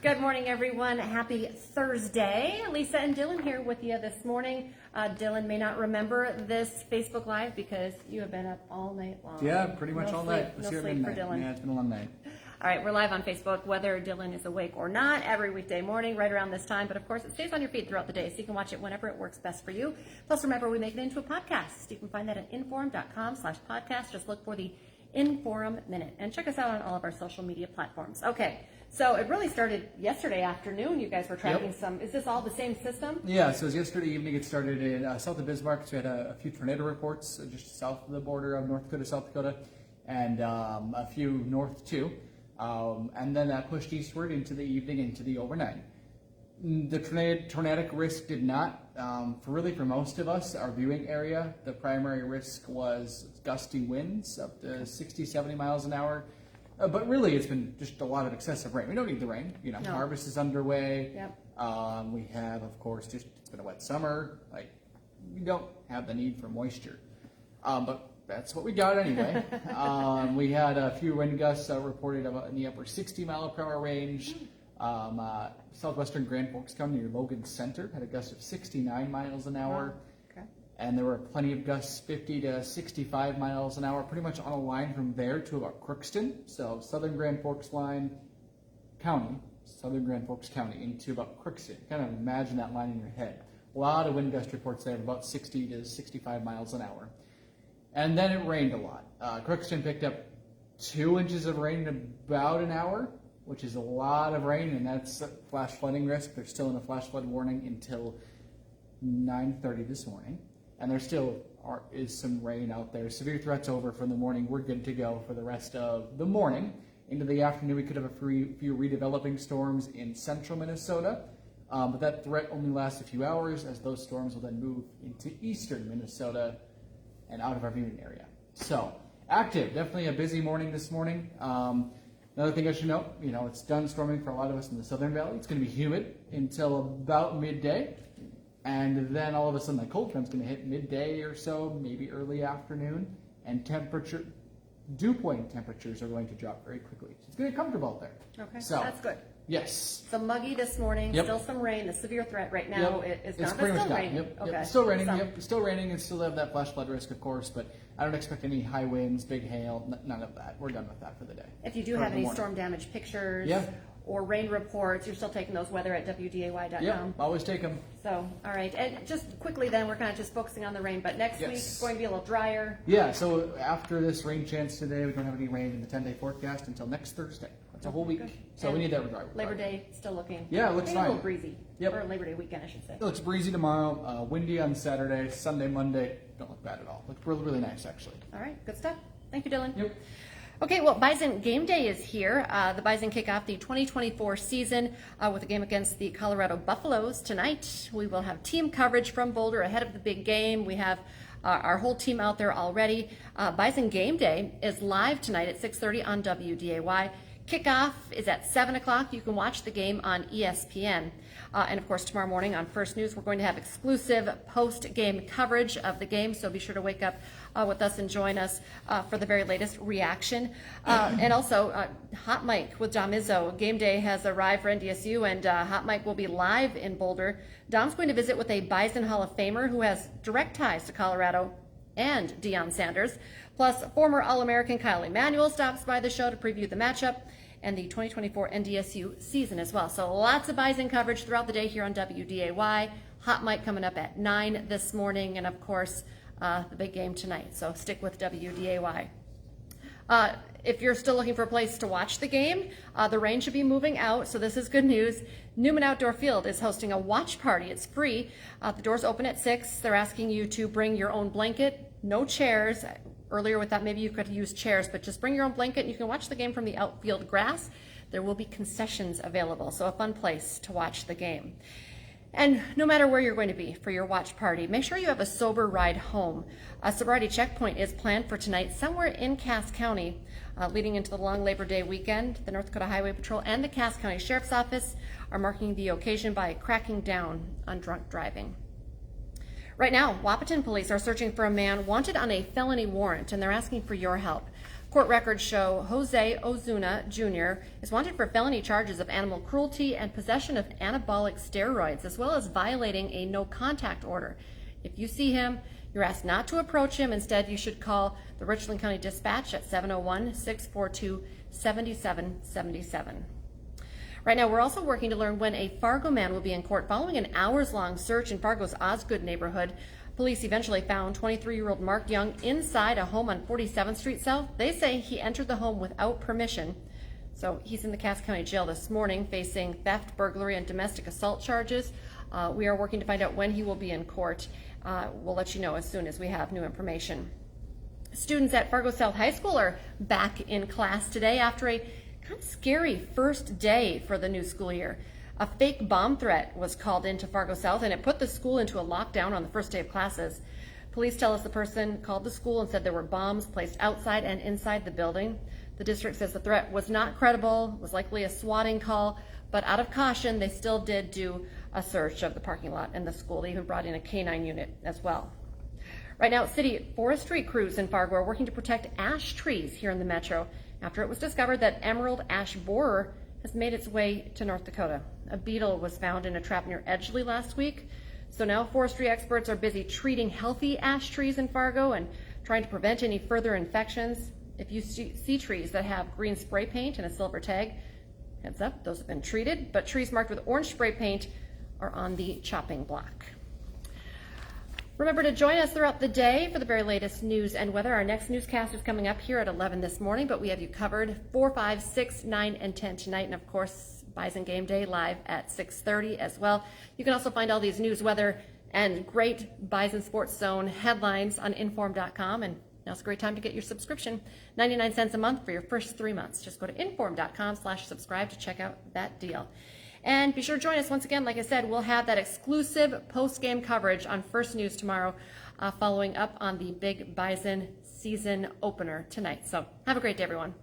Good morning, everyone. Happy Thursday. Lisa and Dillon here with you this morning. Dillon may not remember this Facebook Live because you have been up all night long. Yeah, pretty much all night. No sleep for Dillon. Yeah, it's been a long night. All right, we're live on Facebook, whether Dillon is awake or not, every weekday morning, right around this time. But of course, it stays on your feed throughout the day, so you can watch it whenever it works best for you. Plus, remember, we make it into a podcast. You can find that at inforum.com/podcast. Just look for the Inforum Minute. And check us out on all of our social media platforms. Okay, so it really started yesterday afternoon. You guys were tracking some. Is this all the same system? Yeah, so it was yesterday evening. It started in south of Bismarck. So we had a few tornado reports just south of the border of North Dakota, South Dakota, and a few north too. And then that pushed eastward into the evening, into the overnight. The tornadic risk did not. For most of us, our viewing area, the primary risk was gusty winds up to 60, 70 miles an hour. But really, it's been just a lot of excessive rain. We don't need the rain. You know, harvest is underway. Yep. We have, of course, it's been a wet summer. Like, we don't have the need for moisture. But that's what we got anyway. We had a few wind gusts reported in the upper 60 mile per hour range. Southwestern Grand Forks County near Logan Center had a gust of 69 miles an hour. Okay. And there were plenty of gusts 50 to 65 miles an hour, pretty much on a line from there to about Crookston. So Southern Grand Forks County into about Crookston. Kind of imagine that line in your head. A lot of wind gust reports there of about 60 to 65 miles an hour. And then it rained a lot. Crookston picked up 2 inches of rain in about an hour, which is a lot of rain, and that's flash flooding risk. They're still in a flash flood warning until 9:30 this morning, and there still is some rain out there. Severe threats over for the morning. We're good to go for the rest of the morning. Into the afternoon, we could have a few redeveloping storms in central Minnesota, but that threat only lasts a few hours, as those storms will then move into eastern Minnesota and out of our viewing area. So, active. Definitely a busy morning this morning. Another thing I should note, it's done storming for a lot of us in the Southern Valley. It's going to be humid until about midday. And then all of a sudden, the cold front's going to hit midday or so, maybe early afternoon. And dew point temperatures are going to drop very quickly. So it's going to get comfortable out there. Okay, so that's good. Yes. So muggy this morning, still some rain. The severe threat right now is gone, but still raining. Okay. Still raining. Still raining, and still have that flash flood risk, of course. But I don't expect any high winds, big hail, none of that. We're done with that for the day. If you do have any storm damage pictures or rain reports, you're still taking those weather at WDAY.com. Yeah, always take them. So, all right. And just quickly then, we're kind of just focusing on the rain, but next week it's going to be a little drier. Yeah, so after this rain chance today, we don't have any rain in the 10-day forecast until next Thursday. That's a whole week. Good. So we need that regardless. Labor Day still looking. Yeah, it looks fine. A little breezy. Yep. Or Labor Day weekend, I should say. It looks breezy tomorrow, windy on Saturday, Sunday, Monday. Don't look bad at all. Looks really, really nice, actually. All right, good stuff. Thank you, Dillon. Yep. Okay, well, Bison Game Day is here. The Bison kick off the 2024 season with a game against the Colorado Buffaloes tonight. We will have team coverage from Boulder ahead of the big game. We have our whole team out there already. Bison Game Day is live tonight at 6:30 on WDAY. Kickoff is at 7 o'clock. You can watch the game on ESPN. And of course, tomorrow morning on First News, we're going to have exclusive post-game coverage of the game. So be sure to wake up with us and join us for the very latest reaction. And also, Hot Mike with Dom Izzo. Game day has arrived for NDSU, and Hot Mike will be live in Boulder. Dom's going to visit with a Bison Hall of Famer who has direct ties to Colorado and Deion Sanders. Plus, former All-American Kyle Emanuel stops by the show to preview the matchup and the 2024 NDSU season as well. So lots of Bison coverage throughout the day here on WDAY. Hot Mike coming up at 9 this morning, and of course, the big game tonight. So stick with WDAY. If you're still looking for a place to watch the game, the rain should be moving out, so this is good news. Newman Outdoor Field is hosting a watch party. It's free. The doors open at 6. They're asking you to bring your own blanket, no chairs. Earlier with that, maybe you could use chairs, but just bring your own blanket and you can watch the game from the outfield grass. There will be concessions available, so a fun place to watch the game. And no matter where you're going to be for your watch party, make sure you have a sober ride home. A sobriety checkpoint is planned for tonight somewhere in Cass County, leading into the long Labor Day weekend. The North Dakota Highway Patrol and the Cass County Sheriff's Office are marking the occasion by cracking down on drunk driving. Right now, Wahpeton police are searching for a man wanted on a felony warrant, and they're asking for your help. Court records show Jose Ozuna Jr. is wanted for felony charges of animal cruelty and possession of anabolic steroids, as well as violating a no-contact order. If you see him, you're asked not to approach him. Instead, you should call the Richland County Dispatch at 701-642-7777. Right now, we're also working to learn when a Fargo man will be in court. Following an hours-long search in Fargo's Osgood neighborhood, police eventually found 23-year-old Mark Young inside a home on 47th Street South. They say he entered the home without permission. So he's in the Cass County Jail this morning facing theft, burglary, and domestic assault charges. We are working to find out when he will be in court. We'll let you know as soon as we have new information. Students at Fargo South High School are back in class today after a kind of scary first day for the new school year. A fake bomb threat was called into Fargo South, and it put the school into a lockdown on the first day of classes. Police tell us the person called the school and said there were bombs placed outside and inside the building. The district says the threat was not credible, was likely a swatting call, but out of caution, they still did do a search of the parking lot and the school. They even brought in a canine unit as well. Right now, city forestry crews in Fargo are working to protect ash trees here in the metro after it was discovered that emerald ash borer has made its way to North Dakota. A beetle was found in a trap near Edgeley last week. So now forestry experts are busy treating healthy ash trees in Fargo and trying to prevent any further infections. If you see trees that have green spray paint and a silver tag, heads up, those have been treated, but trees marked with orange spray paint are on the chopping block. Remember to join us throughout the day for the very latest news and weather. Our next newscast is coming up here at 11 this morning, but we have you covered 4, 5, 6, 9, and 10 tonight. And of course, Bison Game Day live at 6:30 as well. You can also find all these news, weather, and great Bison Sports Zone headlines on inform.com. And now's a great time to get your subscription, 99 cents a month for your first 3 months. Just go to inform.com/subscribe to check out that deal. And be sure to join us once again. Like I said, we'll have that exclusive post-game coverage on First News tomorrow, following up on the big Bison season opener tonight. So have a great day, everyone.